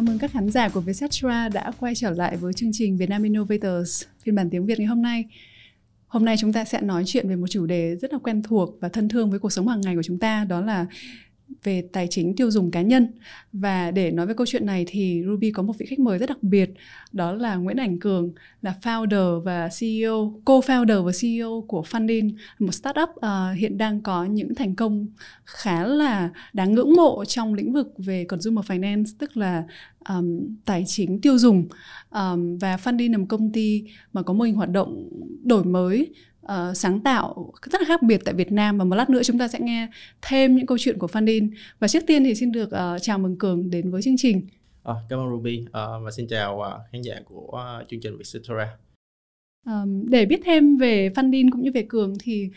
Chào mừng các khán giả của Vietcetera đã quay trở lại với chương trình Vietnam Innovators phiên bản tiếng Việt ngày hôm nay. Hôm nay chúng ta sẽ nói chuyện về một chủ đề rất là quen thuộc và thân thương với cuộc sống hàng ngày của chúng ta, đó là về tài chính tiêu dùng cá nhân. Và để nói về câu chuyện này thì Ruby có một vị khách mời rất đặc biệt, đó là Nguyễn Ảnh Cường, là founder và CEO, co-founder và CEO của Fundin, một startup hiện đang có những thành công khá là đáng ngưỡng mộ trong lĩnh vực về consumer finance, tức là tài chính tiêu dùng. Và Fundin là một công ty mà có mô hình hoạt động đổi mới, sáng tạo rất là khác biệt tại Việt Nam, và một lát nữa chúng ta sẽ nghe thêm những câu chuyện của Fundin. Và trước tiên thì xin được chào mừng Cường đến với chương trình. Cảm ơn Ruby và xin chào khán giả của chương trình Vietcetera. Để biết thêm về Fundin cũng như về Cường thì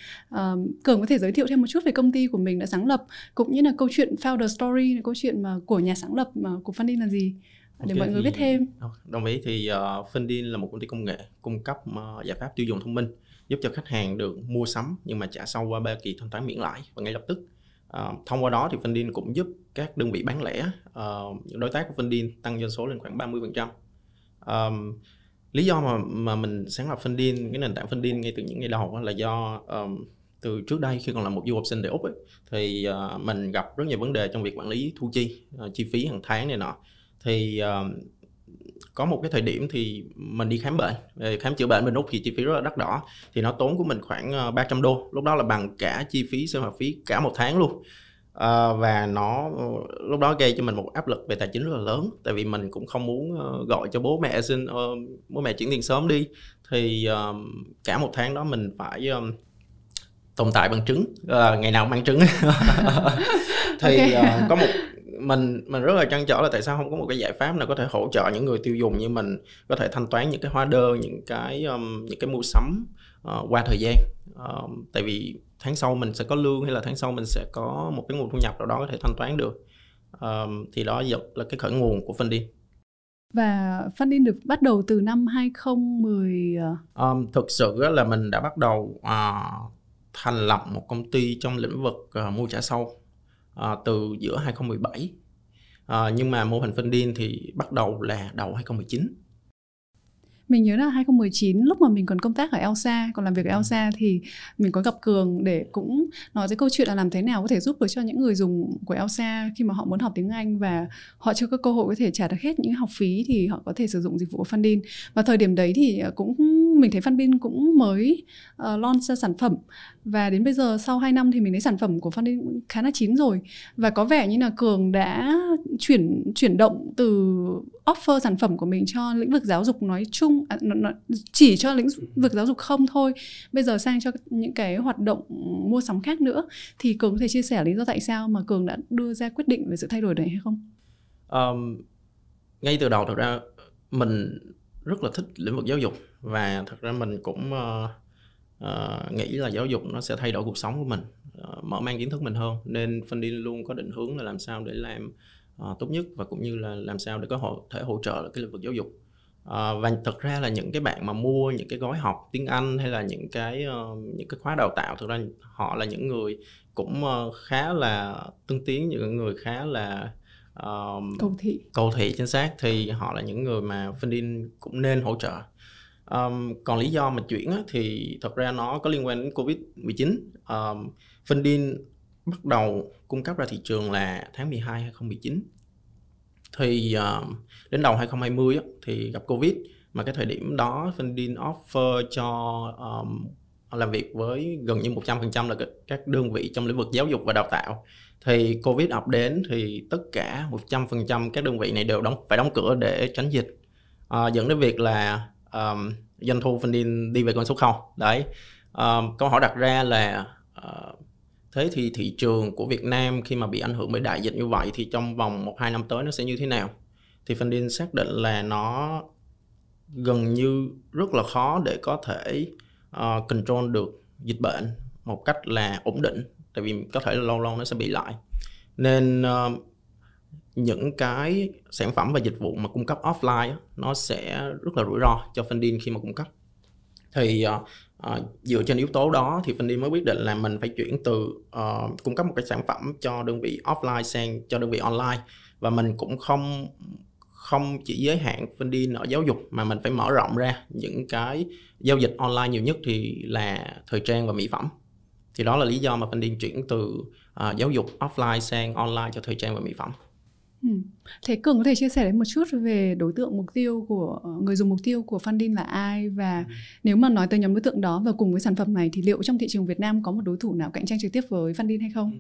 Cường có thể giới thiệu thêm một chút về công ty của mình đã sáng lập, cũng như là câu chuyện founder story, câu chuyện mà của nhà sáng lập của Fundin là gì, để mọi người biết thêm. Đồng ý. Thì Fundin là một công ty công nghệ cung cấp giải pháp tiêu dùng thông minh, giúp cho khách hàng được mua sắm nhưng mà trả sau qua 3 kỳ thanh toán miễn lãi và ngay lập tức. Thông qua đó thì Fundin cũng giúp các đơn vị bán lẻ, những đối tác của Fundin tăng doanh số lên khoảng 30%. Lý do mà mình sáng lập Fundin, cái nền tảng Fundin ngay từ những ngày đầu là do từ trước đây khi còn là một du học sinh tại Úc ấy, thì mình gặp rất nhiều vấn đề trong việc quản lý thu chi, chi phí hàng tháng này nọ. Thì có một cái thời điểm thì mình đi khám chữa bệnh bên Úc thì chi phí rất là đắt đỏ, thì nó tốn của mình khoảng $300, lúc đó là bằng cả chi phí sinh hoạt phí cả một tháng luôn. Và nó lúc đó gây cho mình một áp lực về tài chính rất là lớn, tại vì mình cũng không muốn gọi cho bố mẹ chuyển tiền sớm đi. Thì cả một tháng đó mình phải tồn tại bằng trứng, ngày nào cũng ăn trứng. Thì có một mình rất là trăn trở là tại sao không có một cái giải pháp nào có thể hỗ trợ những người tiêu dùng như mình có thể thanh toán những cái hóa đơn, những cái mua sắm qua thời gian. Tại vì tháng sau mình sẽ có lương, hay là tháng sau mình sẽ có một cái nguồn thu nhập nào đó có thể thanh toán được. Thì đó là cái khởi nguồn của Fundin. Và Fundin được bắt đầu từ năm 2010. Thực sự là mình đã bắt đầu thành lập một công ty trong lĩnh vực mua trả sau từ giữa 2017. Nhưng mà mô hình Fundin thì bắt đầu là đầu 2019. Mình nhớ là 2019 lúc mà mình còn công tác ở Elsa, còn làm việc ở Elsa, thì mình có gặp Cường để cũng nói tới câu chuyện là làm thế nào có thể giúp được cho những người dùng của Elsa khi mà họ muốn học tiếng Anh và họ chưa có cơ hội có thể trả được hết những học phí thì họ có thể sử dụng dịch vụ của Fundin. Và thời điểm đấy thì mình thấy Fundin cũng mới launch ra sản phẩm, và đến bây giờ sau 2 năm thì mình thấy sản phẩm của Fundin khá là chín rồi, và có vẻ như là Cường đã chuyển động từ offer sản phẩm của mình cho lĩnh vực giáo dục nói chung, chỉ cho lĩnh vực giáo dục không thôi, bây giờ sang cho những cái hoạt động mua sắm khác nữa. Thì Cường có thể chia sẻ lý do tại sao mà Cường đã đưa ra quyết định về sự thay đổi này hay không? Ngay từ đầu thật ra mình rất là thích lĩnh vực giáo dục, và thật ra mình cũng nghĩ là giáo dục nó sẽ thay đổi cuộc sống của mình, mở mang kiến thức mình hơn, nên Fundin luôn có định hướng là làm sao để làm tốt nhất, và cũng như là làm sao để có thể hỗ trợ cái lĩnh vực giáo dục. Và thật ra là những cái bạn mà mua những cái gói học tiếng Anh hay là những cái khóa đào tạo, thực ra họ là những người cũng khá là tân tiến, những người khá là cầu thị chính xác, thì họ là những người mà Fundin cũng nên hỗ trợ. Còn lý do mà chuyển thì thật ra nó có liên quan đến Covid-19. Fundin bắt đầu cung cấp ra thị trường là tháng 12 2019. Thì đến đầu 2020 thì gặp Covid, mà cái thời điểm đó Fundin offer cho làm việc với gần như 100% là các đơn vị trong lĩnh vực giáo dục và đào tạo. Thì Covid ập đến thì tất cả 100% các đơn vị này đều phải đóng cửa để tránh dịch, dẫn đến việc là doanh thu Fundin đi về con số 0. Đấy, câu hỏi đặt ra là thế thì thị trường của Việt Nam khi mà bị ảnh hưởng bởi đại dịch như vậy thì trong vòng 1-2 năm tới nó sẽ như thế nào? Thì Fundin xác định là nó gần như rất là khó để có thể control được dịch bệnh một cách là ổn định, tại vì có thể là lâu lâu nó sẽ bị lại. Nên những cái sản phẩm và dịch vụ mà cung cấp offline nó sẽ rất là rủi ro cho Fundin khi mà cung cấp. Thì dựa trên yếu tố đó thì Fundin mới quyết định là mình phải chuyển từ cung cấp một cái sản phẩm cho đơn vị offline sang cho đơn vị online, và mình cũng không chỉ giới hạn Fundin ở giáo dục mà mình phải mở rộng ra. Những cái giao dịch online nhiều nhất thì là thời trang và mỹ phẩm. Thì đó là lý do mà Fundin chuyển từ giáo dục offline sang online cho thời trang và mỹ phẩm. Thế Cường có thể chia sẻ đến một chút về đối tượng mục tiêu của người dùng mục tiêu của Fundin là ai, và nếu mà nói tới nhóm đối tượng đó và cùng với sản phẩm này thì liệu trong thị trường Việt Nam có một đối thủ nào cạnh tranh trực tiếp với Fundin hay không?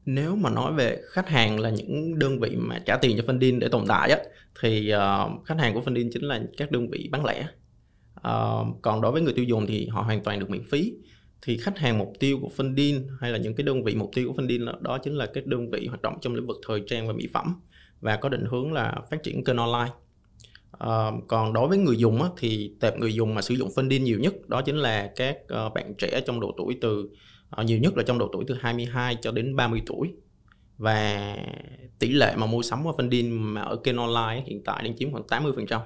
Nếu mà nói về khách hàng là những đơn vị mà trả tiền cho Fundin để tồn tại á, thì khách hàng của Fundin chính là các đơn vị bán lẻ. Còn đối với người tiêu dùng thì họ hoàn toàn được miễn phí. Thì khách hàng mục tiêu của Fundin hay là những cái đơn vị mục tiêu của Fundin đó chính là các đơn vị hoạt động trong lĩnh vực thời trang và mỹ phẩm và có định hướng là phát triển kênh online. Còn đối với người dùng á, thì tệp người dùng mà sử dụng Fundin nhiều nhất đó chính là các bạn trẻ trong độ tuổi nhiều nhất là trong độ tuổi từ 22 cho đến 30 tuổi. Và tỷ lệ mà mua sắm của Fundin mà ở kênh online hiện tại đang chiếm khoảng 80%.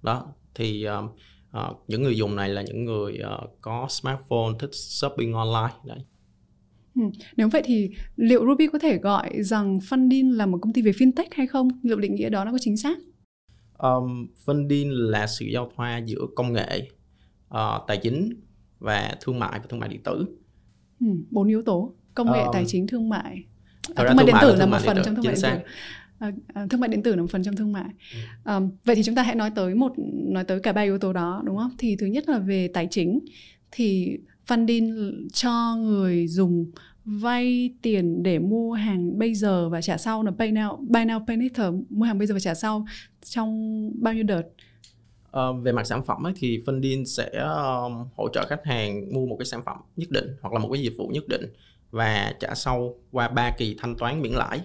Đó, thì những người dùng này là những người có smartphone, thích shopping online. Đấy. Nếu vậy thì liệu Ruby có thể gọi rằng Fundin là một công ty về fintech hay không? Liệu định nghĩa đó nó có chính xác? Fundin là sự giao thoa giữa công nghệ, tài chính và thương mại điện tử. 4 yếu tố: công nghệ, tài chính, thương mại. Thương mại điện tử là một phần trong thương mại điện tử. Thương mại điện tử là một phần trong thương mại. Vậy thì chúng ta hãy nói tới cả 3 yếu tố đó, đúng không? Thì thứ nhất là về tài chính, thì Fundin cho người dùng vay tiền để mua hàng bây giờ và trả sau, là buy now pay later, mua hàng bây giờ và trả sau trong bao nhiêu đợt? Về mặt sản phẩm ấy, thì Fundin sẽ hỗ trợ khách hàng mua một cái sản phẩm nhất định hoặc là một cái dịch vụ nhất định và trả sau qua 3 kỳ thanh toán miễn lãi.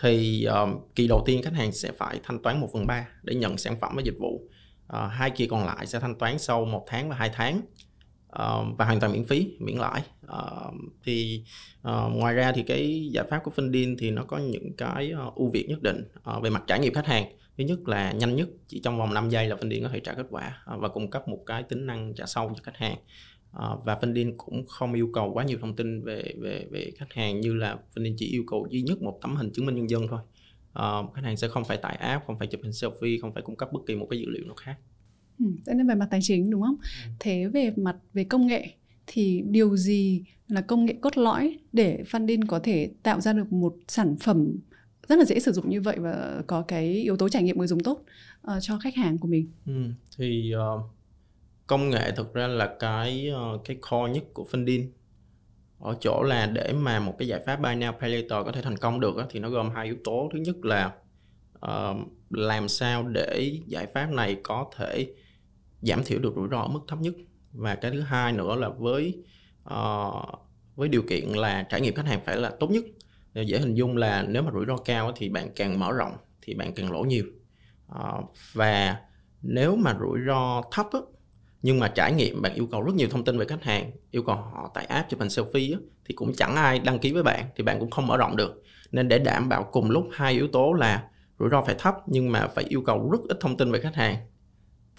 Thì kỳ đầu tiên khách hàng sẽ phải thanh toán 1/3 để nhận sản phẩm và dịch vụ. 2 kỳ còn lại sẽ thanh toán sau 1 tháng và 2 tháng và hoàn toàn miễn phí, miễn lãi. Ngoài ra thì cái giải pháp của Fundin thì nó có những cái ưu việt nhất định về mặt trải nghiệm khách hàng. Thứ nhất là nhanh nhất, chỉ trong vòng 5 giây là Fundin có thể trả kết quả và cung cấp một cái tính năng trả sau cho khách hàng. Và Fundin cũng không yêu cầu quá nhiều thông tin về khách hàng, như là Fundin chỉ yêu cầu duy nhất một tấm hình chứng minh nhân dân thôi. Khách hàng sẽ không phải tải app, không phải chụp hình selfie, không phải cung cấp bất kỳ một cái dữ liệu nào khác. Thế nên về mặt tài chính, đúng không? Thế về công nghệ thì điều gì là công nghệ cốt lõi để Fundin có thể tạo ra được một sản phẩm rất là dễ sử dụng như vậy và có cái yếu tố trải nghiệm người dùng tốt cho khách hàng của mình? Công nghệ thực ra là cái core nhất của Fundin, ở chỗ là để mà một cái giải pháp buy now pay later có thể thành công được thì nó gồm 2 yếu tố. Thứ nhất là làm sao để giải pháp này có thể giảm thiểu được rủi ro ở mức thấp nhất, và cái thứ hai nữa là với điều kiện là trải nghiệm khách hàng phải là tốt nhất. Dễ hình dung là nếu mà rủi ro cao thì bạn càng mở rộng thì bạn càng lỗ nhiều, và nếu mà rủi ro thấp nhưng mà trải nghiệm bạn yêu cầu rất nhiều thông tin về khách hàng, yêu cầu họ tải app chụp hình selfie thì cũng chẳng ai đăng ký với bạn, thì bạn cũng không mở rộng được. Nên để đảm bảo cùng lúc 2 yếu tố là rủi ro phải thấp nhưng mà phải yêu cầu rất ít thông tin về khách hàng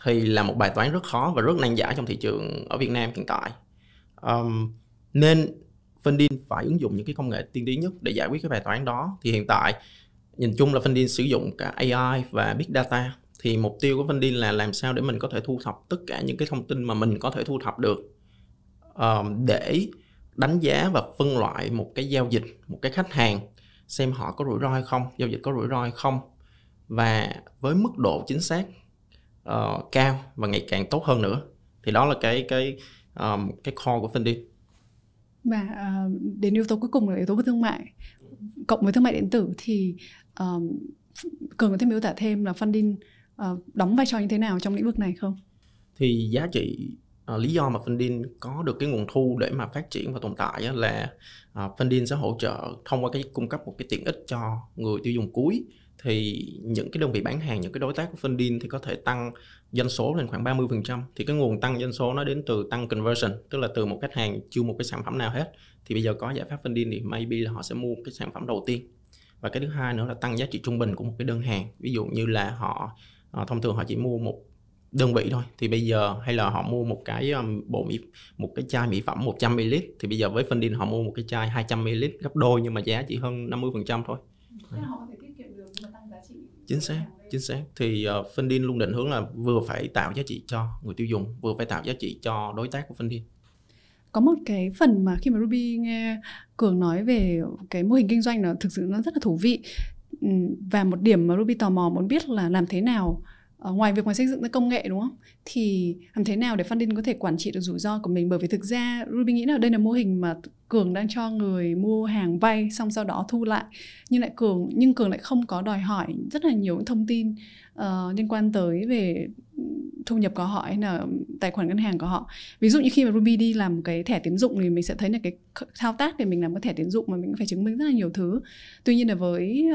thì là một bài toán rất khó và rất nan giải trong thị trường ở Việt Nam hiện tại. Nên Fundin phải ứng dụng những cái công nghệ tiên tiến nhất để giải quyết cái bài toán đó. Thì hiện tại nhìn chung là Fundin sử dụng cả AI và Big Data. Thì mục tiêu của Fundin là làm sao để mình có thể thu thập tất cả những cái thông tin mà mình có thể thu thập được để đánh giá và phân loại một cái giao dịch, một cái khách hàng, xem họ có rủi ro hay không, giao dịch có rủi ro hay không, và với mức độ chính xác cao và ngày càng tốt hơn nữa. Thì đó là cái core của Fundin. Và đến yếu tố cuối cùng là yếu tố của thương mại. Cộng với thương mại điện tử thì Cường có thể miêu tả thêm là Fundin đóng vai trò như thế nào trong lĩnh vực này không? Thì giá trị, lý do mà Fundin có được cái nguồn thu để mà phát triển và tồn tại là Fundin sẽ hỗ trợ thông qua cái cung cấp một cái tiện ích cho người tiêu dùng cuối. Thì những cái đơn vị bán hàng, những cái đối tác của Fundin thì có thể tăng doanh số lên khoảng 30%. Thì cái nguồn tăng doanh số nó đến từ tăng conversion, tức là từ một khách hàng chưa một cái sản phẩm nào hết thì bây giờ có giải pháp Fundin thì maybe là họ sẽ mua cái sản phẩm đầu tiên. Và cái thứ hai nữa là tăng giá trị trung bình của một cái đơn hàng. Ví dụ như là họ thông thường họ chỉ mua một đơn vị thôi, thì bây giờ hay là họ mua một cái một cái chai mỹ phẩm 100ml, thì bây giờ với Fundin họ mua một cái chai 200ml, gấp đôi nhưng mà giá chỉ hơn 50% thôi. Thế là họ có thể tiết kiệm được nhưng mà tăng giá Chính xác. Thì Funding luôn định hướng là vừa phải tạo giá trị cho người tiêu dùng, vừa phải tạo giá trị cho đối tác của Funding. Có một cái phần mà khi mà Ruby nghe Cường nói về cái mô hình kinh doanh nó thực sự nó rất là thú vị. Và một điểm mà Ruby tò mò muốn biết là làm thế nào, ngoài việc xây dựng ra công nghệ đúng không? Thì làm thế nào để Funding có thể quản trị được rủi ro của mình? Bởi vì thực ra Ruby nghĩ là đây là mô hình mà Cường đang cho người mua hàng vay xong sau đó thu lại. Nhưng Cường lại không có đòi hỏi rất là nhiều thông tin liên quan tới về thu nhập của họ hay là tài khoản ngân hàng của họ. Ví dụ như khi mà Ruby đi làm một cái thẻ tín dụng thì mình sẽ thấy là cái thao tác để mình làm cái thẻ tín dụng mà mình phải chứng minh rất là nhiều thứ. Tuy nhiên là với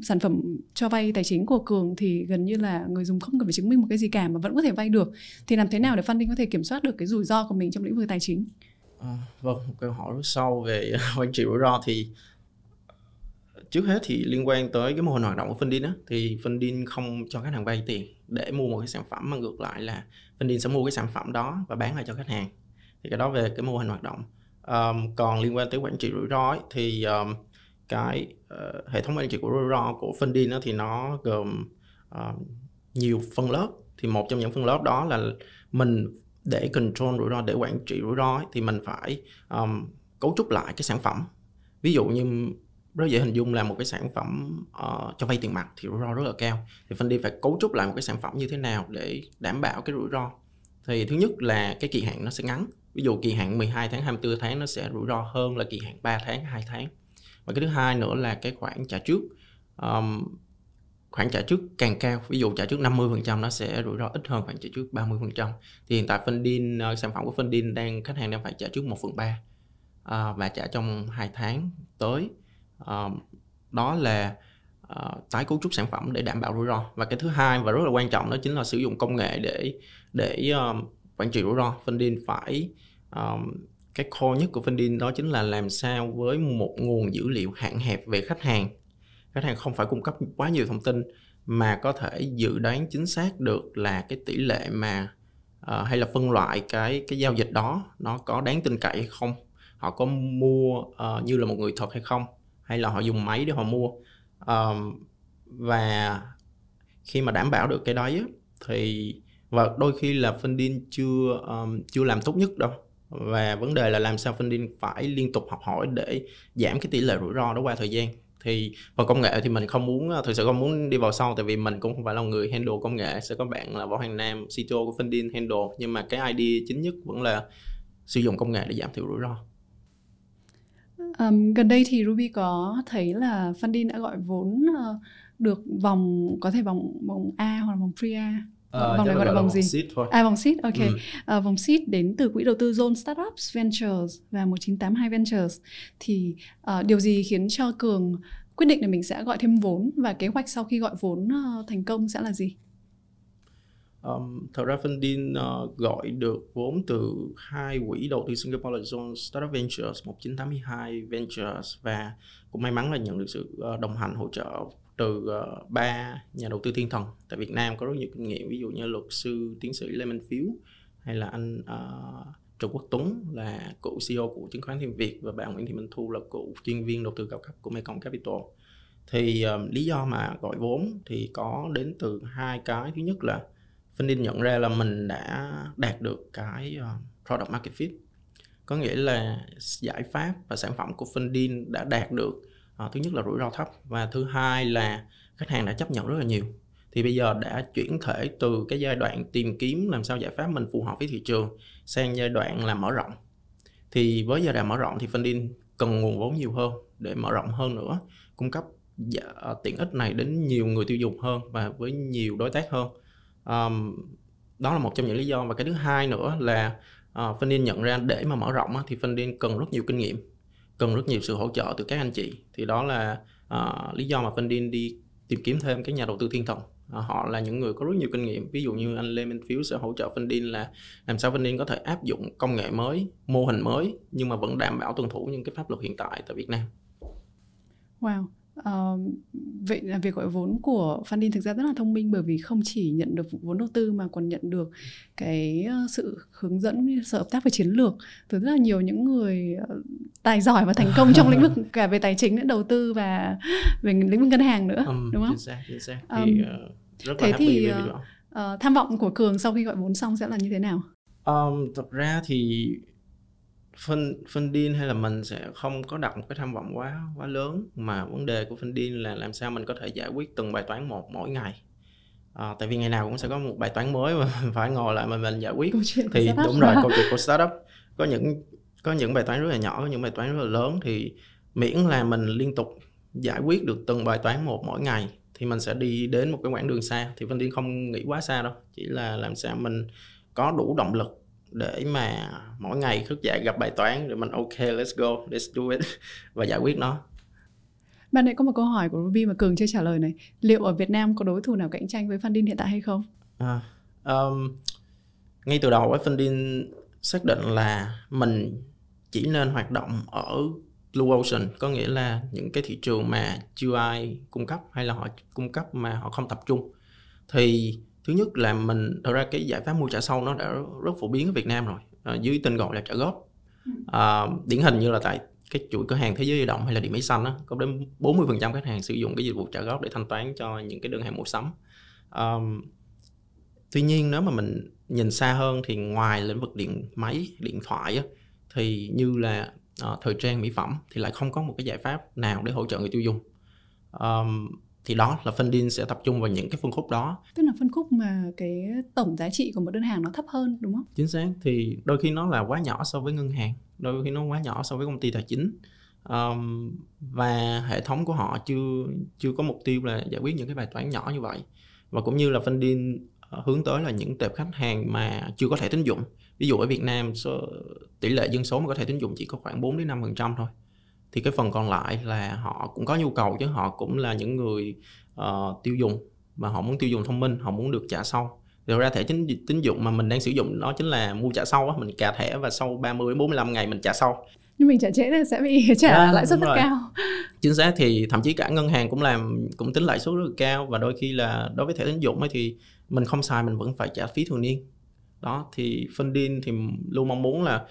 sản phẩm cho vay tài chính của Cường thì gần như là người dùng không cần phải chứng minh một cái gì cả mà vẫn có thể vay được. Thì làm thế nào để Funding có thể kiểm soát được cái rủi ro của mình trong lĩnh vực tài chính? Vâng, một câu hỏi rất sâu về quản trị rủi ro. Thì trước hết thì liên quan tới cái mô hình hoạt động của Funding á, thì Funding không cho khách hàng vay tiền để mua một cái sản phẩm, mà ngược lại là Funding sẽ mua cái sản phẩm đó và bán lại cho khách hàng. Thì cái đó về cái mô hình hoạt động. Còn liên quan tới quản trị rủi ro ấy, thì hệ thống quản trị của rủi ro của Funding thì nó gồm nhiều phân lớp. Thì một trong những phân lớp đó là mình để control rủi ro, để quản trị rủi ro ấy, thì mình phải cấu trúc lại cái sản phẩm. Ví dụ như rất dễ hình dung là một cái sản phẩm cho vay tiền mặt thì rủi ro rất là cao. Thì Funding phải cấu trúc lại một cái sản phẩm như thế nào để đảm bảo cái rủi ro. Thì thứ nhất là cái kỳ hạn nó sẽ ngắn. Ví dụ kỳ hạn 12 tháng, 24 tháng nó sẽ rủi ro hơn là kỳ hạn 3 tháng, 2 tháng. Và cái thứ hai nữa là cái khoản trả trước. Khoản trả trước càng cao, ví dụ trả trước 50% nó sẽ rủi ro ít hơn khoản trả trước 30%. Thì hiện tại Funding, sản phẩm của Funding khách hàng đang phải trả trước 1/3 và trả trong 2 tháng tới. Đó là tái cấu trúc sản phẩm để đảm bảo rủi ro. Và cái thứ hai và rất là quan trọng đó chính là sử dụng công nghệ để quản trị rủi ro. Funding phải cái core nhất của Funding đó chính là làm sao với một nguồn dữ liệu hạn hẹp về khách hàng không phải cung cấp quá nhiều thông tin mà có thể dự đoán chính xác được là cái tỷ lệ mà hay là phân loại cái giao dịch đó nó có đáng tin cậy hay không, họ có mua như là một người thật hay không, hay là họ dùng máy để họ mua. Và khi mà đảm bảo được cái đấy thì, và đôi khi là Funding chưa làm tốt nhất đâu, và vấn đề là làm sao Funding phải liên tục học hỏi để giảm cái tỷ lệ rủi ro đó qua thời gian. Thì phần công nghệ thì mình thực sự không muốn đi vào sâu, tại vì mình cũng không phải là người handle công nghệ, sẽ có bạn là Võ Hoàng Nam, CTO của Funding handle, nhưng mà cái idea chính nhất vẫn là sử dụng công nghệ để giảm thiểu rủi ro. Gần đây thì Ruby có thấy là Funding đã gọi vốn được có thể vòng A hoặc là vòng pre-A. Vòng này gọi là vòng gì? Seed thôi. Vòng seed, ok. Vòng seed đến từ quỹ đầu tư Zone Startups Ventures và 1982 Ventures. Thì điều gì khiến cho Cường quyết định là mình sẽ gọi thêm vốn, và kế hoạch sau khi gọi vốn thành công sẽ là gì? Thật ra Funding gọi được vốn từ hai quỹ đầu tư Singapore là Zone Startup Ventures, 1982 Ventures, và cũng may mắn là nhận được sự đồng hành hỗ trợ từ 3 nhà đầu tư thiên thần tại Việt Nam có rất nhiều kinh nghiệm, ví dụ như luật sư tiến sĩ Lê Minh Phiếu, hay là anh Trần Quốc Tuấn là cựu CEO của chứng khoán Thiên Việt, và bà Nguyễn Thị Minh Thu là cựu chuyên viên đầu tư cao cấp của Mekong Capital. Thì lý do mà gọi vốn thì có đến từ hai cái. Thứ nhất là Funding nhận ra là mình đã đạt được cái product market fit, có nghĩa là giải pháp và sản phẩm của Funding đã đạt được thứ nhất là rủi ro thấp, và thứ hai là khách hàng đã chấp nhận rất là nhiều. Thì bây giờ đã chuyển thể từ cái giai đoạn tìm kiếm làm sao giải pháp mình phù hợp với thị trường sang giai đoạn là mở rộng. Thì với giai đoạn mở rộng thì Funding cần nguồn vốn nhiều hơn để mở rộng hơn nữa, cung cấp tiện ích này đến nhiều người tiêu dùng hơn và với nhiều đối tác hơn. Đó là một trong những lý do. Và cái thứ hai nữa là Funding nhận ra để mà mở rộng thì Funding cần rất nhiều kinh nghiệm, cần rất nhiều sự hỗ trợ từ các anh chị. Thì đó là lý do mà Funding đi tìm kiếm thêm các nhà đầu tư thiên thần. Họ là những người có rất nhiều kinh nghiệm. Ví dụ như anh Lê Minh Phiếu sẽ hỗ trợ Funding là làm sao Funding có thể áp dụng công nghệ mới, mô hình mới, nhưng mà vẫn đảm bảo tuân thủ những cái pháp luật hiện tại tại Việt Nam. Wow, Vậy là việc gọi vốn của Fundin thực ra rất là thông minh, bởi vì không chỉ nhận được vốn đầu tư mà còn nhận được cái sự hướng dẫn, sự hợp tác về chiến lược từ rất là nhiều những người tài giỏi và thành công trong lĩnh vực cả về tài chính, đầu tư và về lĩnh vực ngân hàng nữa, đúng không? Chính xác. Thì rất là happy về điều đó. Tham vọng của Cường sau khi gọi vốn xong sẽ là như thế nào? Thật ra thì Fundin hay là mình sẽ không có đặt một cái tham vọng quá lớn, mà vấn đề của Fundin là làm sao mình có thể giải quyết từng bài toán một mỗi ngày. Tại vì ngày nào cũng sẽ có một bài toán mới mà phải ngồi lại mà mình giải quyết. Thì đúng rồi, câu chuyện của startup có những bài toán rất là nhỏ, có những bài toán rất là lớn, thì miễn là mình liên tục giải quyết được từng bài toán một mỗi ngày thì mình sẽ đi đến một cái quãng đường xa. Thì Fundin không nghĩ quá xa đâu, chỉ là làm sao mình có đủ động lực để mà mỗi ngày thức dậy gặp bài toán rồi mình ok, let's go, let's do it và giải quyết nó. Ban nãy có một câu hỏi của Ruby mà Cường chưa trả lời này. Liệu ở Việt Nam có đối thủ nào cạnh tranh với Fundin hiện tại hay không? Ngay từ đầu Fundin xác định là mình chỉ nên hoạt động ở Blue Ocean, có nghĩa là những cái thị trường mà chưa ai cung cấp hay là họ cung cấp mà họ không tập trung. Thì thứ nhất là thật ra cái giải pháp mua trả sau nó đã rất phổ biến ở Việt Nam rồi, dưới tên gọi là trả góp. Điển hình như là tại cái chuỗi cửa hàng Thế Giới Di Động hay là Điện Máy Xanh á, có đến 40% khách hàng sử dụng cái dịch vụ trả góp để thanh toán cho những cái đơn hàng mua sắm. Tuy nhiên nếu mà mình nhìn xa hơn thì ngoài lĩnh vực điện máy, điện thoại á, thì như là thời trang, mỹ phẩm thì lại không có một cái giải pháp nào để hỗ trợ người tiêu dùng. Thì đó là Fundin sẽ tập trung vào những cái phân khúc đó. Tức là phân khúc mà cái tổng giá trị của một đơn hàng nó thấp hơn, đúng không? Chính xác, thì đôi khi nó là quá nhỏ so với ngân hàng, đôi khi nó quá nhỏ so với công ty tài chính. Và hệ thống của họ chưa có mục tiêu là giải quyết những cái bài toán nhỏ như vậy. Và cũng như là Fundin hướng tới là những tệp khách hàng mà chưa có thẻ tín dụng. Ví dụ ở Việt Nam tỷ lệ dân số mà có thẻ tín dụng chỉ có khoảng 4-5% thôi. Thì cái phần còn lại là họ cũng có nhu cầu, chứ họ cũng là những người tiêu dùng mà họ muốn tiêu dùng thông minh, họ muốn được trả sau. Thực ra thẻ tín dụng mà mình đang sử dụng nó chính là mua trả sau á, mình cà thẻ và sau 30-45 ngày mình trả sau. Nhưng mình trả trễ là sẽ bị trả lãi suất rất cao. Chính xác, thì thậm chí cả ngân hàng cũng tính lãi suất rất là cao, và đôi khi là đối với thẻ tín dụng ấy thì mình không xài mình vẫn phải trả phí thường niên. Đó, thì Fundin thì luôn mong muốn là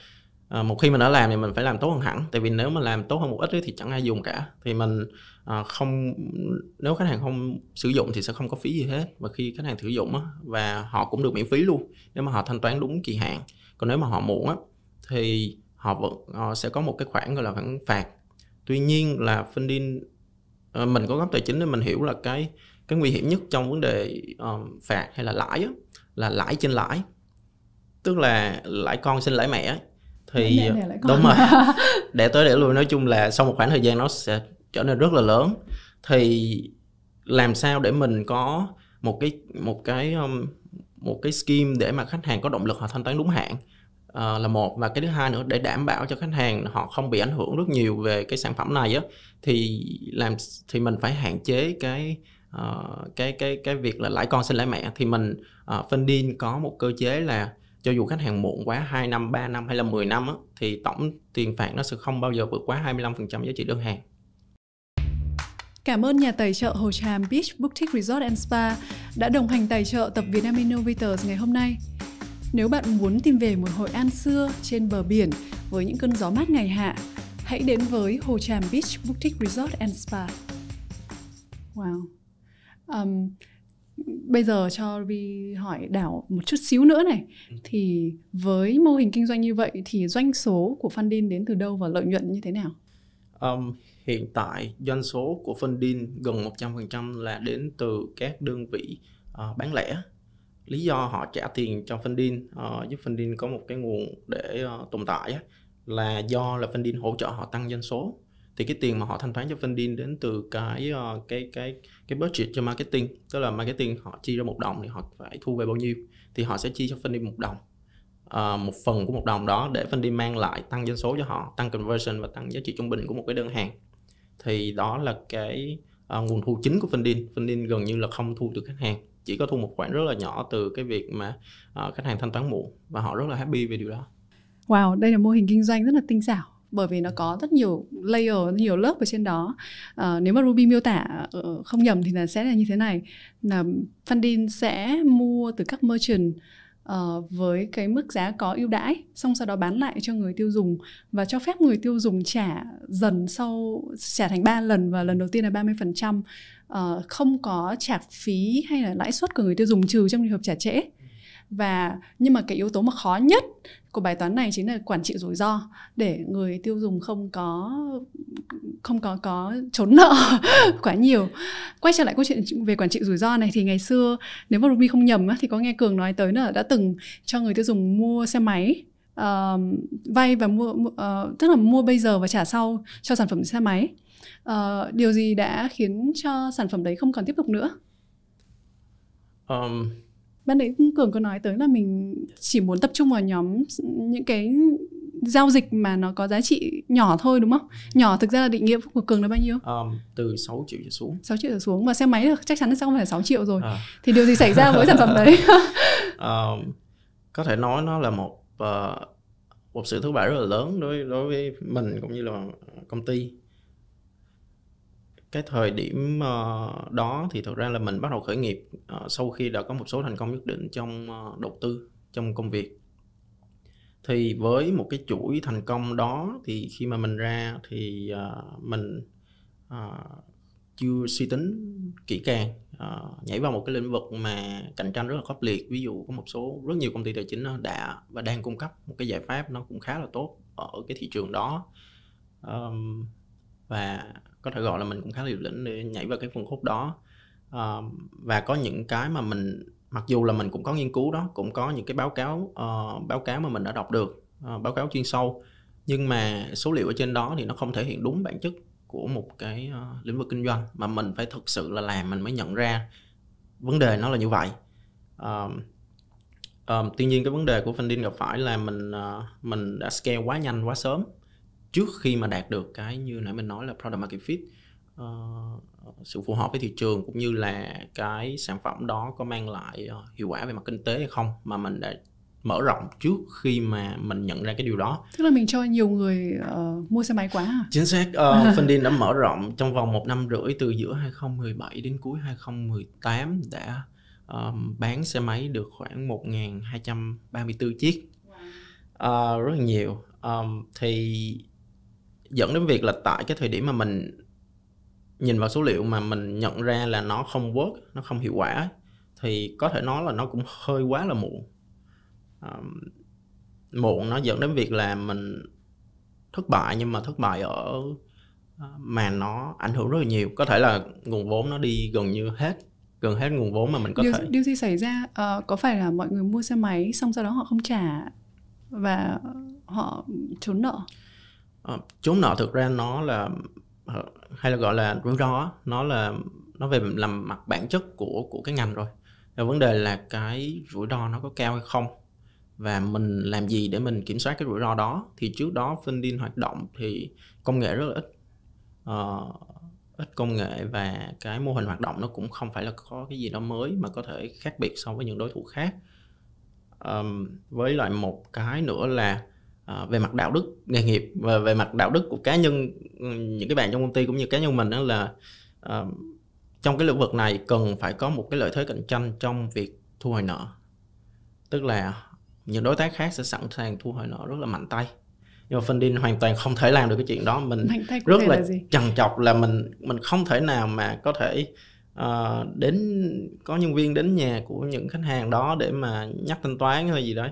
một khi mình đã làm thì mình phải làm tốt hơn hẳn. Tại vì nếu mà làm tốt hơn một ít thì chẳng ai dùng cả. Thì mình nếu khách hàng không sử dụng thì sẽ không có phí gì hết. Và khi khách hàng sử dụng á, và họ cũng được miễn phí luôn nếu mà họ thanh toán đúng kỳ hạn. Còn nếu mà họ muộn á, thì họ sẽ có một cái khoản gọi là khoản phạt. Tuy nhiên là Fundin mình có góc tài chính nên mình hiểu là cái nguy hiểm nhất trong vấn đề phạt hay là lãi á, là lãi trên lãi. Tức là lãi con sinh lãi mẹ ấy. Thì đúng rồi, để tới để lui, nói chung là sau một khoảng thời gian nó sẽ trở nên rất là lớn. Thì làm sao để mình có một cái scheme để mà khách hàng có động lực họ thanh toán đúng hạn là một, và cái thứ hai nữa để đảm bảo cho khách hàng họ không bị ảnh hưởng rất nhiều về cái sản phẩm này á, thì mình phải hạn chế cái việc là lãi con sinh lãi mẹ. Thì mình Fundin có một cơ chế là cho dù khách hàng muộn quá 2 năm, 3 năm hay là 10 năm á, thì tổng tiền phạt nó sẽ không bao giờ vượt quá 25% giá trị đơn hàng. Cảm ơn nhà tài trợ Hồ Tràm Beach Boutique Resort and Spa đã đồng hành tài trợ tập Vietnam Innovators ngày hôm nay. Nếu bạn muốn tìm về một Hội An xưa trên bờ biển với những cơn gió mát ngày hạ, hãy đến với Hồ Tràm Beach Boutique Resort and Spa. Wow. Bây giờ cho Ruby hỏi Đảo một chút xíu nữa này. Thì với mô hình kinh doanh như vậy thì doanh số của Fundin đến từ đâu và lợi nhuận như thế nào? Hiện tại doanh số của Fundin gần 100% là đến từ các đơn vị bán lẻ. Lý do họ trả tiền cho Fundin, giúp Fundin có một cái nguồn để tồn tại là do là Fundin hỗ trợ họ tăng doanh số. Thì cái tiền mà họ thanh toán cho Fundin đến từ cái budget cho marketing. Tức là marketing họ chi ra 1 đồng thì họ phải thu về bao nhiêu, thì họ sẽ chi cho Fundin 1 đồng. Một phần của 1 đồng đó để Fundin mang lại tăng doanh số cho họ, tăng conversion và tăng giá trị trung bình của một cái đơn hàng. Thì đó là cái nguồn thu chính của Fundin. Fundin gần như là không thu từ khách hàng, chỉ có thu một khoản rất là nhỏ từ cái việc mà khách hàng thanh toán muộn, và họ rất là happy về điều đó. Wow, đây là mô hình kinh doanh rất là tinh xảo bởi vì nó có rất nhiều layer, nhiều lớp ở trên đó. Nếu mà Ruby miêu tả không nhầm thì sẽ là như thế này, là Fundin sẽ mua từ các merchant với cái mức giá có ưu đãi, xong sau đó bán lại cho người tiêu dùng và cho phép người tiêu dùng trả dần, sau trả thành 3 lần và lần đầu tiên là 30%, không có trả phí hay là lãi suất của người tiêu dùng trừ trong trường hợp trả trễ. Nhưng mà cái yếu tố mà khó nhất của bài toán này chính là quản trị rủi ro, để người tiêu dùng không có trốn nợ quá nhiều. Quay trở lại câu chuyện về quản trị rủi ro này, thì ngày xưa nếu mà Ruby không nhầm thì có nghe Cường nói tới là đã từng cho người tiêu dùng mua xe máy, vay và tức là mua bây giờ và trả sau cho sản phẩm xe máy. Điều gì đã khiến cho sản phẩm đấy không còn tiếp tục nữa? Ban nãy Cường có nói tới là mình chỉ muốn tập trung vào nhóm những cái giao dịch mà nó có giá trị nhỏ thôi, đúng không? Nhỏ thực ra là định nghĩa của Cường là bao nhiêu? Từ 6 triệu trở xuống. 6 triệu trở xuống, và xe máy chắc chắn là sẽ không phải 6 triệu rồi. Thì điều gì xảy ra với sản phẩm đấy? Có thể nói nó là một sự thất bại rất là lớn đối với mình cũng như là công ty. Cái thời điểm đó thì thực ra là mình bắt đầu khởi nghiệp sau khi đã có một số thành công nhất định trong đầu tư, trong công việc. Thì với một cái chuỗi thành công đó, thì khi mà mình ra thì mình chưa suy tính kỹ càng, nhảy vào một cái lĩnh vực mà cạnh tranh rất là khốc liệt. Ví dụ có rất nhiều công ty tài chính đã và đang cung cấp một cái giải pháp nó cũng khá là tốt ở cái thị trường đó, và có thể gọi là mình cũng khá liều lĩnh để nhảy vào cái phân khúc đó. Và có những cái mà mình, mặc dù là mình cũng có nghiên cứu đó, cũng có những cái báo cáo mà mình đã đọc được, báo cáo chuyên sâu, nhưng mà số liệu ở trên đó thì nó không thể hiện đúng bản chất của một cái lĩnh vực kinh doanh, mà mình phải thực sự là làm mình mới nhận ra vấn đề nó là như vậy. Tuy nhiên cái vấn đề của Fundin gặp phải là mình đã scale quá nhanh quá sớm trước khi mà đạt được cái như nãy mình nói là product market fit, sự phù hợp với thị trường, cũng như là cái sản phẩm đó có mang lại hiệu quả về mặt kinh tế hay không, mà mình đã mở rộng trước khi mà mình nhận ra cái điều đó. Tức là mình cho nhiều người mua xe máy quá hả? Chính xác. Fundin đã mở rộng trong vòng 1 năm rưỡi, từ giữa 2017 đến cuối 2018 đã bán xe máy được khoảng 1.234 chiếc. Rất là nhiều. Thì dẫn đến việc là tại cái thời điểm mà mình nhìn vào số liệu mà mình nhận ra là nó không work, nó không hiệu quả, thì có thể nói là nó cũng hơi quá là muộn. Muộn nó dẫn đến việc là mình thất bại, nhưng mà thất bại ở mà nó ảnh hưởng rất là nhiều. Có thể là nguồn vốn nó đi gần hết nguồn vốn mà mình có thể. Điều gì xảy ra? Có phải là mọi người mua xe máy xong sau đó họ không trả và họ trốn nợ? Trốn nợ thực ra nó là, hay là gọi là rủi ro, nó về làm mặt bản chất của cái ngành rồi. Và vấn đề là cái rủi ro nó có cao hay không, và mình làm gì để mình kiểm soát cái rủi ro đó. Thì trước đó Fundin hoạt động thì công nghệ rất là ít công nghệ, và cái mô hình hoạt động nó cũng không phải là có cái gì đó mới mà có thể khác biệt so với những đối thủ khác. Với lại một cái nữa là về mặt đạo đức nghề nghiệp và về mặt đạo đức của cá nhân, những cái bạn trong công ty cũng như cá nhân mình, đó là trong cái lĩnh vực này cần phải có một cái lợi thế cạnh tranh trong việc thu hồi nợ. Tức là những đối tác khác sẽ sẵn sàng thu hồi nợ rất là mạnh tay, nhưng mà Fundin hoàn toàn không thể làm được cái chuyện đó. Mình rất là trằn trọc là mình không thể nào mà có thể có nhân viên đến nhà của những khách hàng đó để mà nhắc thanh toán hay gì đó,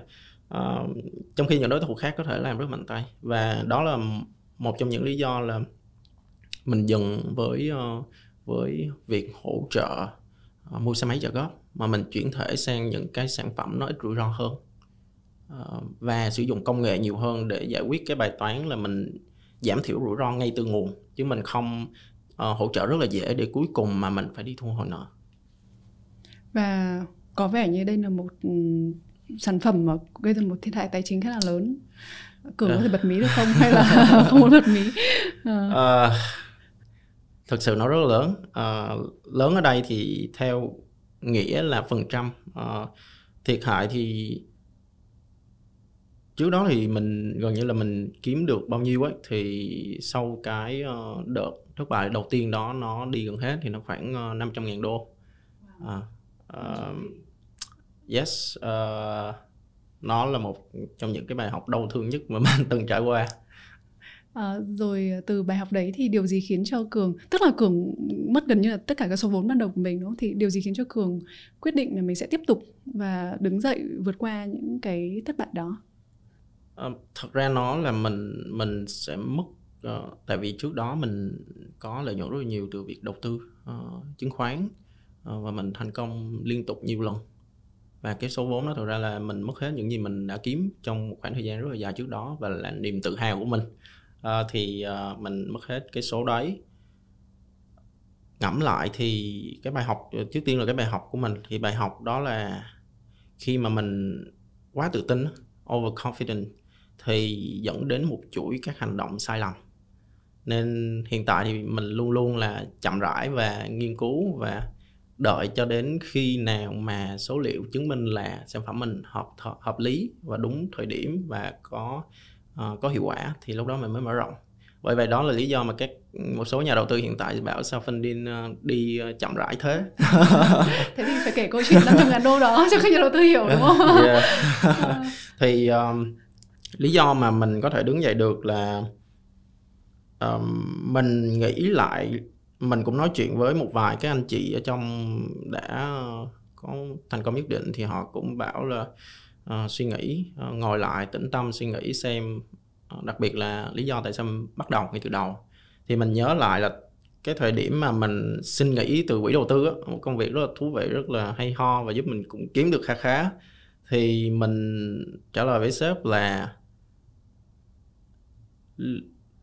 trong khi những đối thủ khác có thể làm rất mạnh tay. Và đó là một trong những lý do là mình dừng với việc hỗ trợ mua xe máy trả góp, mà mình chuyển thể sang những cái sản phẩm nó ít rủi ro hơn, và sử dụng công nghệ nhiều hơn để giải quyết cái bài toán là mình giảm thiểu rủi ro ngay từ nguồn, chứ mình không hỗ trợ rất là dễ để cuối cùng mà mình phải đi thu hồi nợ. Và có vẻ như đây là một sản phẩm mà gây ra một thiệt hại tài chính khá là lớn. Cường có thể bật mí được không, hay là không muốn bật mí? Thực sự nó rất là lớn. Lớn ở đây thì theo nghĩa là phần trăm. Thiệt hại thì Trước đó thì mình gần như là mình kiếm được bao nhiêu ấy, thì sau cái đợt thất bại đầu tiên đó nó đi gần hết thì nó khoảng 500.000 đô. Yes, nó là một trong những cái bài học đau thương nhất mà mình từng trải qua. Rồi từ bài học đấy thì điều gì khiến cho Cường, tức là Cường mất gần như là tất cả các số vốn ban đầu của mình, đúng không? Thì điều gì khiến cho Cường quyết định là mình sẽ tiếp tục và đứng dậy vượt qua những cái thất bại đó? Thật ra nó là mình sẽ mất, tại vì trước đó mình có lợi nhuận rất là nhiều từ việc đầu tư chứng khoán, và mình thành công liên tục nhiều lần. Và cái số vốn đó thực ra là mình mất hết những gì mình đã kiếm trong một khoảng thời gian rất là dài trước đó, và là niềm tự hào của mình. Thì mình mất hết cái số đấy. Ngẫm lại thì cái bài học, trước tiên là cái bài học của mình, thì bài học đó là khi mà mình quá tự tin, overconfident, thì dẫn đến một chuỗi các hành động sai lầm. Nên hiện tại thì mình luôn luôn là chậm rãi và nghiên cứu và đợi cho đến khi nào mà số liệu chứng minh là sản phẩm mình hợp lý và đúng thời điểm và có hiệu quả, thì lúc đó mình mới mở rộng. Bởi vậy đó là lý do mà một số nhà đầu tư hiện tại bảo sao Fundin đi chậm rãi thế. Thế thì phải kể câu chuyện 500.000 đô đó cho các nhà đầu tư hiểu, đúng không? Yeah. Thì lý do mà mình có thể đứng dậy được là mình nghĩ lại, mình cũng nói chuyện với một vài cái anh chị ở trong đã có thành công nhất định, thì họ cũng bảo là suy nghĩ, ngồi lại tĩnh tâm suy nghĩ xem, đặc biệt là lý do tại sao mình bắt đầu ngay từ đầu. Thì mình nhớ lại là cái thời điểm mà mình xin nghỉ từ quỹ đầu tư á, một công việc rất là thú vị, rất là hay ho và giúp mình cũng kiếm được khá, thì mình trả lời với sếp là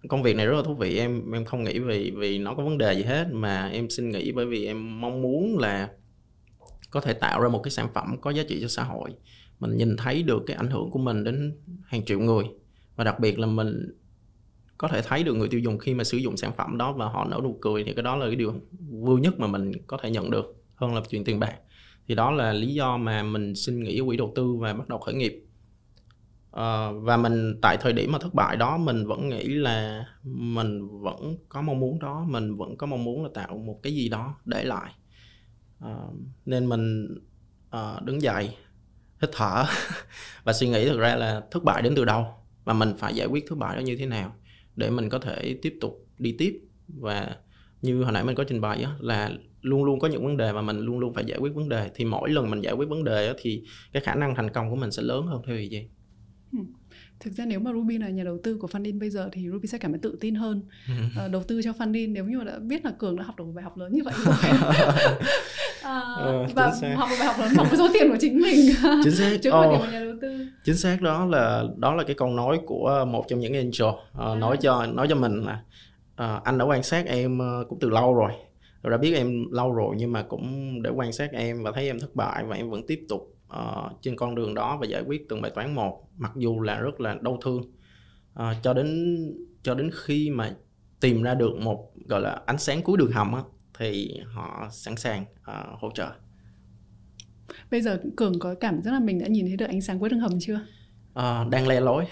công việc này rất là thú vị, em không nghĩ vì nó có vấn đề gì hết, mà em xin nghỉ bởi vì em mong muốn là có thể tạo ra một cái sản phẩm có giá trị cho xã hội. Mình nhìn thấy được cái ảnh hưởng của mình đến hàng triệu người, và đặc biệt là mình có thể thấy được người tiêu dùng khi mà sử dụng sản phẩm đó và họ nở nụ cười, thì cái đó là cái điều vui nhất mà mình có thể nhận được hơn là chuyện tiền bạc. Thì đó là lý do mà mình xin nghỉ quỹ đầu tư và bắt đầu khởi nghiệp. Và mình tại thời điểm mà thất bại đó, mình vẫn nghĩ là mình vẫn có mong muốn đó, mình vẫn có mong muốn là tạo một cái gì đó để lại. Nên mình đứng dậy, hít thở và suy nghĩ thực ra là thất bại đến từ đâu và mình phải giải quyết thất bại đó như thế nào để mình có thể tiếp tục đi tiếp. Và như hồi nãy mình có trình bày á, là luôn luôn có những vấn đề và mình luôn luôn phải giải quyết vấn đề. Thì mỗi lần mình giải quyết vấn đề á, thì cái khả năng thành công của mình sẽ lớn hơn theo gì. Thực ra nếu mà Ruby là nhà đầu tư của Fundin bây giờ thì Ruby sẽ cảm thấy tự tin hơn đầu tư cho Fundin nếu như mà đã biết là Cường đã học được một bài học lớn như vậy rồi. Và học một bài học lớn bằng với số tiền của chính mình. Chính xác. Chứ không phải nhà đầu tư. Chính xác, đó là cái câu nói của một trong những angel nói cho mình là anh đã quan sát em cũng từ lâu rồi đã biết em lâu rồi, nhưng mà cũng để quan sát em và thấy em thất bại và em vẫn tiếp tục trên con đường đó và giải quyết từng bài toán một, mặc dù là rất là đau thương, cho đến khi mà tìm ra được một gọi là ánh sáng cuối đường hầm á, thì họ sẵn sàng hỗ trợ. Bây giờ Cường có cảm giác là mình đã nhìn thấy được ánh sáng cuối đường hầm chưa? Đang le lối.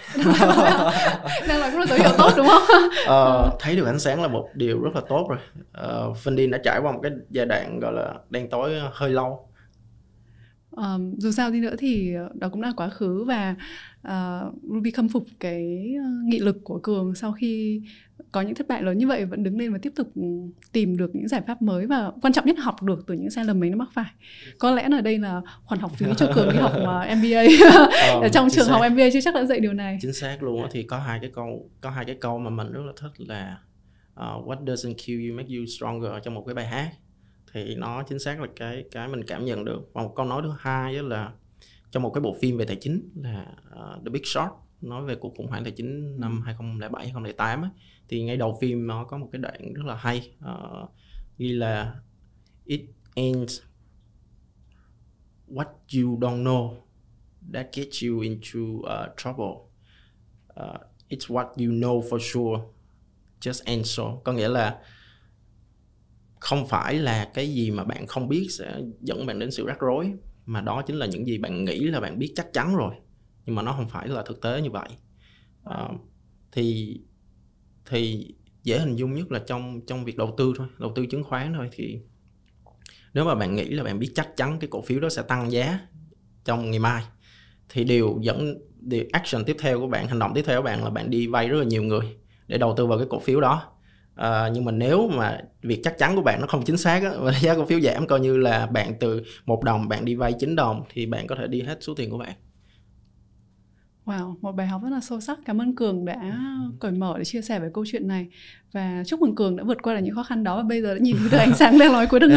Đang là cũng là dấu hiệu tốt, đúng không? Thấy được ánh sáng là một điều rất là tốt rồi. Fundin đã trải qua một cái giai đoạn gọi là đen tối hơi lâu. Dù sao đi nữa thì đó cũng là quá khứ, và Ruby khâm phục cái nghị lực của Cường sau khi có những thất bại lớn như vậy vẫn đứng lên và tiếp tục tìm được những giải pháp mới, và quan trọng nhất học được từ những sai lầm mình nó mắc phải. Có lẽ là đây là khoản học phí cho Cường đi học MBA. Ở trong trường học MBA chưa chắc đã dạy điều này. Chính xác luôn. Thì có hai cái câu mà mình rất là thích là what doesn't kill you make you stronger trong một cái bài hát. Thì nó chính xác là cái mình cảm nhận được. Và một câu nói thứ hai là trong một cái bộ phim về tài chính là The Big Short, nói về cuộc khủng hoảng tài chính năm 2007-2008 ấy, thì ngay đầu phim nó có một cái đoạn rất là hay, ghi là it ain't what you don't know that gets you into trouble, it's what you know for sure just answer. Có nghĩa là không phải là cái gì mà bạn không biết sẽ dẫn bạn đến sự rắc rối, mà đó chính là những gì bạn nghĩ là bạn biết chắc chắn rồi nhưng mà nó không phải là thực tế như vậy. Thì dễ hình dung nhất là trong việc đầu tư thôi, đầu tư chứng khoán thôi. Thì nếu mà bạn nghĩ là bạn biết chắc chắn cái cổ phiếu đó sẽ tăng giá trong ngày mai, thì điều action tiếp theo của bạn, hành động tiếp theo của bạn là bạn đi vay rất là nhiều người để đầu tư vào cái cổ phiếu đó. Nhưng mà nếu mà việc chắc chắn của bạn nó không chính xác á, và giá cổ phiếu giảm, coi như là bạn từ 1 đồng bạn đi vay 9 đồng, thì bạn có thể đi hết số tiền của bạn. Wow, một bài học rất là sâu sắc. Cảm ơn Cường đã cởi mở để chia sẻ về câu chuyện này. Và chúc mừng Cường đã vượt qua được những khó khăn đó và bây giờ đã nhìn thấy ánh sáng đang lói cuối đường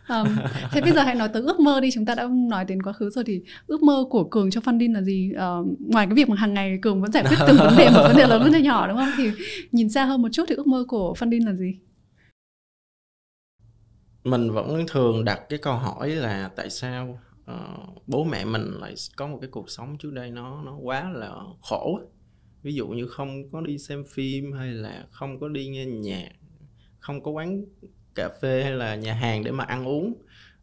hầm. Thế bây giờ hãy nói tới ước mơ đi. Chúng ta đã nói đến quá khứ rồi, thì ước mơ của Cường cho Fundin là gì? Ngoài cái việc mà hàng ngày Cường vẫn giải quyết từng vấn đề, một vấn đề lớn, vấn đề nhỏ, đúng không? Thì nhìn xa hơn một chút thì ước mơ của Fundin là gì? Mình vẫn thường đặt cái câu hỏi là tại sao bố mẹ mình lại có một cái cuộc sống trước đây nó quá là khổ. Ví dụ như không có đi xem phim, hay là không có đi nghe nhạc, không có quán cà phê hay là nhà hàng để mà ăn uống,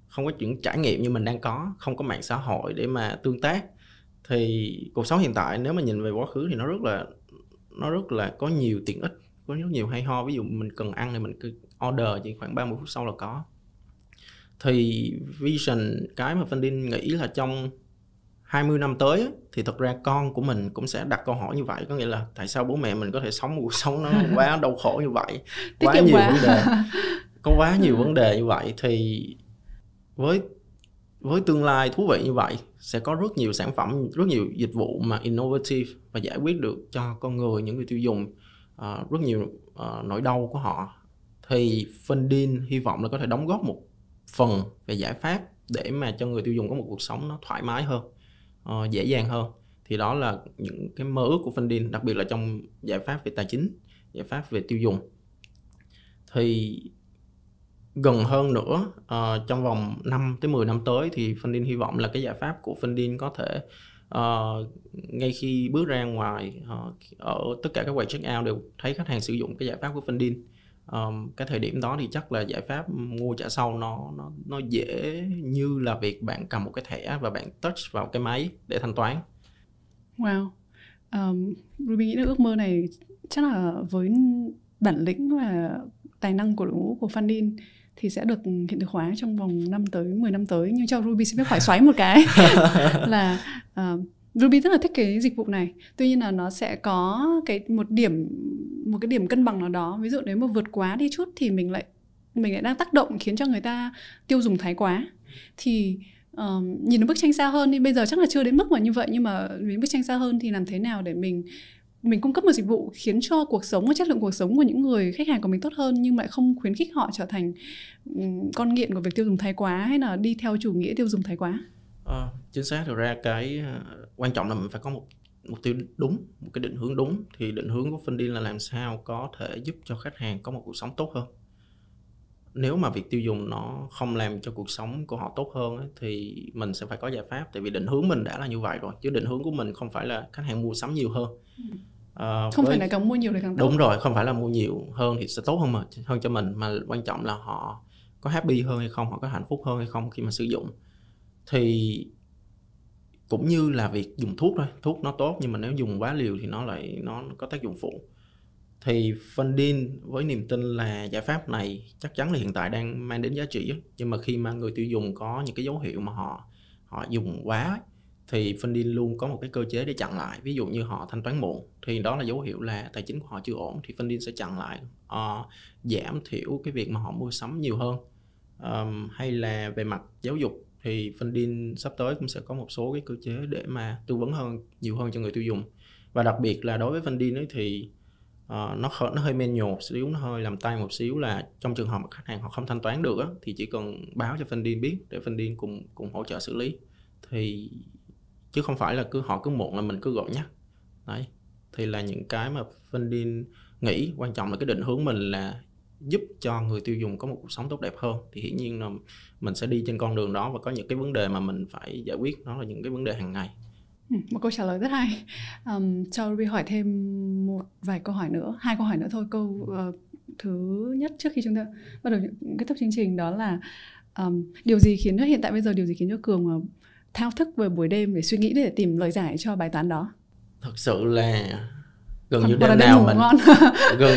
không có những trải nghiệm như mình đang có, không có mạng xã hội để mà tương tác. Thì cuộc sống hiện tại nếu mà nhìn về quá khứ thì nó rất là có nhiều tiện ích, có rất nhiều hay ho. Ví dụ mình cần ăn thì mình cứ order, chỉ khoảng 30 phút sau là có. Thì vision, cái mà Fundin nghĩ là trong 20 năm tới á, thì thật ra con của mình cũng sẽ đặt câu hỏi như vậy. Có nghĩa là tại sao bố mẹ mình có thể sống một cuộc sống nó quá đau khổ như vậy, quá nhiều vấn đề, có quá nhiều vấn đề như vậy. Thì với tương lai thú vị như vậy, sẽ có rất nhiều sản phẩm, rất nhiều dịch vụ mà innovative và giải quyết được cho con người, những người tiêu dùng, rất nhiều nỗi đau của họ. Thì Fundin hy vọng là có thể đóng góp một phần về giải pháp để mà cho người tiêu dùng có một cuộc sống nó thoải mái hơn, dễ dàng hơn. Thì đó là những cái mơ ước của Fundin, đặc biệt là trong giải pháp về tài chính, giải pháp về tiêu dùng. Thì gần hơn nữa, trong vòng 5 tới 10 năm tới thì Fundin hy vọng là cái giải pháp của Fundin có thể ngay khi bước ra ngoài, ở tất cả các quầy check out đều thấy khách hàng sử dụng cái giải pháp của Fundin. Cái thời điểm đó thì chắc là giải pháp mua trả sau nó dễ như là việc bạn cầm một cái thẻ và bạn touch vào cái máy để thanh toán. Wow, Ruby nghĩ là ước mơ này chắc là với bản lĩnh và tài năng của đội ngũ của Fundin thì sẽ được hiện thực hóa trong vòng 5 tới 10 năm tới. Nhưng cho Ruby sẽ phải xoáy một cái là Ruby rất là thích cái dịch vụ này. Tuy nhiên là nó sẽ có một cái điểm cân bằng nào đó. Ví dụ nếu mà vượt quá đi chút thì mình lại đang tác động khiến cho người ta tiêu dùng thái quá. Thì nhìn bức tranh xa hơn thì bây giờ chắc là chưa đến mức mà như vậy, nhưng mà đến bức tranh xa hơn thì làm thế nào để mình cung cấp một dịch vụ khiến cho cuộc sống và chất lượng cuộc sống của những người khách hàng của mình tốt hơn, nhưng mà lại không khuyến khích họ trở thành con nghiện của việc tiêu dùng thái quá hay là đi theo chủ nghĩa tiêu dùng thái quá. Chính xác. Thực ra cái quan trọng là mình phải có một mục tiêu đúng, một cái định hướng đúng. Thì định hướng của Fundin là làm sao có thể giúp cho khách hàng có một cuộc sống tốt hơn. Nếu mà việc tiêu dùng nó không làm cho cuộc sống của họ tốt hơn ấy, thì mình sẽ phải có giải pháp. Tại vì định hướng mình đã là như vậy rồi, chứ định hướng của mình không phải là khách hàng mua sắm nhiều hơn. Không phải là càng mua nhiều thì càng tốt. Đúng rồi, không phải là mua nhiều hơn thì sẽ tốt hơn cho mình, mà quan trọng là họ có happy hơn hay không, họ có hạnh phúc hơn hay không khi mà sử dụng. Thì cũng như là việc dùng thuốc thôi, thuốc nó tốt nhưng mà nếu dùng quá liều thì nó có tác dụng phụ. Thì Fundin với niềm tin là giải pháp này chắc chắn là hiện tại đang mang đến giá trị, nhưng mà khi mà người tiêu dùng có những cái dấu hiệu mà họ dùng quá thì Fundin luôn có một cái cơ chế để chặn lại. Ví dụ như họ thanh toán muộn thì đó là dấu hiệu là tài chính của họ chưa ổn, thì Fundin sẽ chặn lại, giảm thiểu cái việc mà họ mua sắm nhiều hơn. Hay là về mặt giáo dục thì Fundin sắp tới cũng sẽ có một số cái cơ chế để mà tư vấn nhiều hơn cho người tiêu dùng. Và đặc biệt là đối với Fundin ấy thì nó hơi manual một xíu, nó hơi làm tay một xíu, là trong trường hợp mà khách hàng họ không thanh toán được á, thì chỉ cần báo cho Fundin biết để Fundin cùng hỗ trợ xử lý. Thì chứ không phải là họ cứ muộn là mình cứ gọi nhắc. Đấy, thì là những cái mà Fundin nghĩ. Quan trọng là cái định hướng mình là giúp cho người tiêu dùng có một cuộc sống tốt đẹp hơn. Thì hiển nhiên là mình sẽ đi trên con đường đó, và có những cái vấn đề mà mình phải giải quyết, đó là những cái vấn đề hàng ngày. Một câu trả lời rất hay. Cho Ruby hỏi thêm một vài câu hỏi nữa, 2 câu hỏi nữa thôi. Câu thứ nhất trước khi chúng ta bắt đầu kết thúc chương trình đó là điều gì khiến cho Cường thao thức vào buổi đêm để suy nghĩ để tìm lời giải cho bài toán đó? Thật sự là gần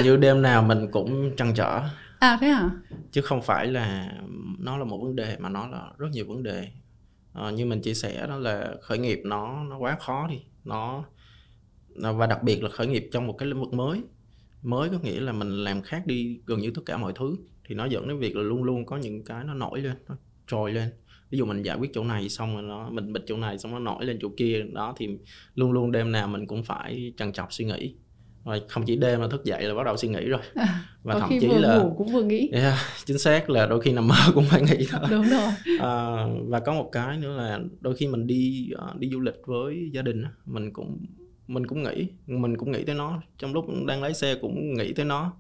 như đêm nào mình cũng trăn trở. À thế hả? Chứ không phải là nó là một vấn đề mà nó là rất nhiều vấn đề. Như mình chia sẻ đó là khởi nghiệp nó quá khó đi. Và đặc biệt là khởi nghiệp trong một cái lĩnh vực mới có nghĩa là mình làm khác đi gần như tất cả mọi thứ, thì nó dẫn đến việc là luôn luôn có những cái nó nổi lên, nó trồi lên. Ví dụ mình giải quyết chỗ này xong rồi mình bịch chỗ này xong nó nổi lên chỗ kia đó, thì luôn luôn đêm nào mình cũng phải trằn trọc suy nghĩ. Rồi không chỉ đêm mà thức dậy là bắt đầu suy nghĩ rồi. Và thậm chí vừa ngủ cũng vừa nghĩ. Yeah, chính xác là đôi khi nằm mơ cũng phải nghĩ thôi. Đúng rồi. Và có một cái nữa là đôi khi mình đi du lịch với gia đình, mình cũng nghĩ tới nó. Trong lúc đang lái xe cũng nghĩ tới nó.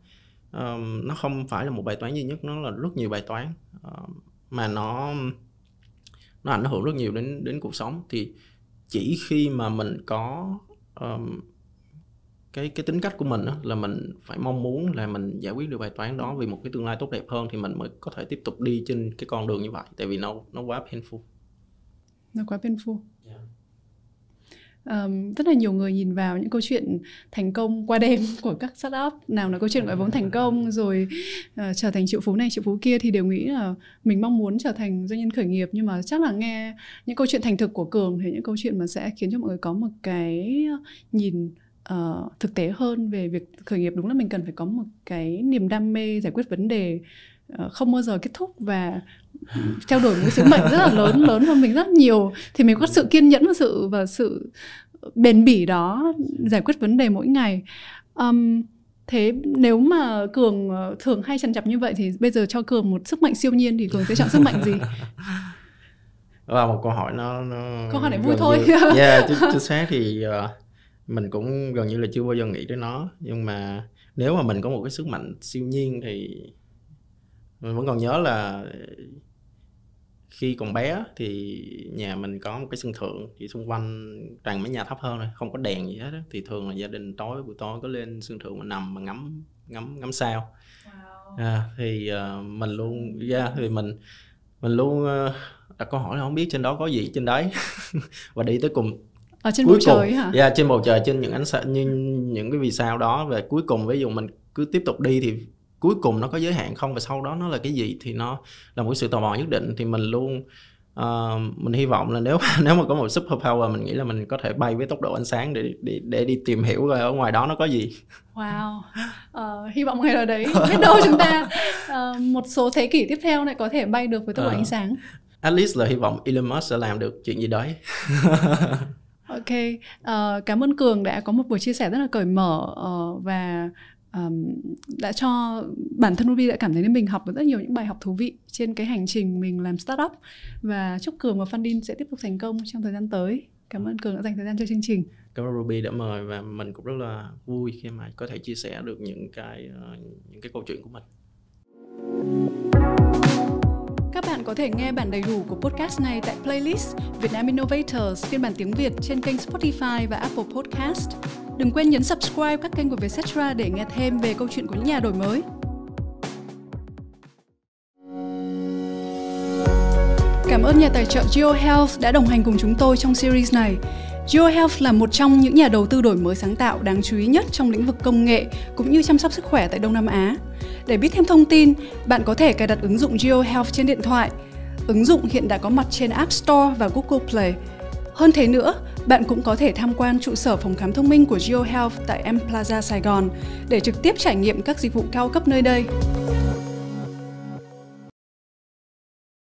Nó không phải là một bài toán duy nhất, nó là rất nhiều bài toán mà nó ảnh hưởng rất nhiều đến cuộc sống. Thì chỉ khi mà mình có cái tính cách của mình đó, là mình phải mong muốn là mình giải quyết được bài toán đó vì một cái tương lai tốt đẹp hơn, thì mình mới có thể tiếp tục đi trên cái con đường như vậy. Tại vì nó quá painful. Nó quá painful. Rất là nhiều người nhìn vào những câu chuyện thành công qua đêm của các startup, nào là câu chuyện gọi vốn thành công rồi trở thành triệu phú này triệu phú kia, thì đều nghĩ là mình mong muốn trở thành doanh nhân khởi nghiệp. Nhưng mà chắc là nghe những câu chuyện thành thực của Cường thì những câu chuyện mà sẽ khiến cho mọi người có một cái nhìn thực tế hơn về việc khởi nghiệp. Đúng là mình cần phải có một cái niềm đam mê giải quyết vấn đề không bao giờ kết thúc, và theo đuổi một sứ mệnh rất là lớn hơn mình rất nhiều, thì mình có sự kiên nhẫn và sự bền bỉ đó giải quyết vấn đề mỗi ngày. Thế nếu mà Cường thường hay trằn trọc như vậy thì bây giờ cho Cường một sức mạnh siêu nhiên thì Cường sẽ chọn sức mạnh gì? Và một câu hỏi nó câu hỏi này vui thôi. Chính xác thì mình cũng gần như là chưa bao giờ nghĩ tới nó. Nhưng mà nếu mà mình có một cái sức mạnh siêu nhiên thì mình vẫn còn nhớ là khi còn bé thì nhà mình có một cái sân thượng, thì xung quanh toàn mấy nhà thấp hơn thôi, không có đèn gì hết đó. Thì thường là gia đình buổi tối có lên sân thượng mà nằm mà ngắm sao. Wow. Thì mình luôn thì mình luôn đặt câu hỏi là không biết trên đó có gì trên đấy. Và đi tới cùng ở trên bầu trời hả? Trên bầu trời, trên những ánh sáng, những cái vì sao đó. Và cuối cùng ví dụ mình cứ tiếp tục đi thì cuối cùng nó có giới hạn không, và sau đó nó là cái gì thì nó là một sự tò mò nhất định. Thì mình luôn mình hy vọng là nếu mà có một super power, mình nghĩ là mình có thể bay với tốc độ ánh sáng để đi tìm hiểu rồi ở ngoài đó nó có gì. Wow. Hy vọng ngày nào đấy biết đâu chúng ta một số thế kỷ tiếp theo lại có thể bay được với tốc độ ánh sáng. At least là hy vọng Elon Musk sẽ làm được chuyện gì đấy. Ok, cảm ơn Cường đã có một buổi chia sẻ rất là cởi mở và đã cho bản thân Ruby đã cảm thấy mình học được rất nhiều những bài học thú vị trên cái hành trình mình làm startup. Và chúc Cường và Fundin sẽ tiếp tục thành công trong thời gian tới. Cảm ơn Cường đã dành thời gian cho chương trình. Cảm ơn Ruby đã mời, và mình cũng rất là vui khi mà có thể chia sẻ được những cái câu chuyện của mình. Các bạn có thể nghe bản đầy đủ của podcast này tại playlist Vietnam Innovators phiên bản tiếng Việt trên kênh Spotify và Apple Podcast. Đừng quên nhấn subscribe các kênh của Vietcetera để nghe thêm về câu chuyện của những nhà đổi mới. Cảm ơn nhà tài trợ GeoHealth đã đồng hành cùng chúng tôi trong series này. GeoHealth là một trong những nhà đầu tư đổi mới sáng tạo đáng chú ý nhất trong lĩnh vực công nghệ cũng như chăm sóc sức khỏe tại Đông Nam Á. Để biết thêm thông tin, bạn có thể cài đặt ứng dụng GeoHealth trên điện thoại. Ứng dụng hiện đã có mặt trên App Store và Google Play. Hơn thế nữa, bạn cũng có thể tham quan trụ sở phòng khám thông minh của GeoHealth tại M Plaza Sài Gòn để trực tiếp trải nghiệm các dịch vụ cao cấp nơi đây.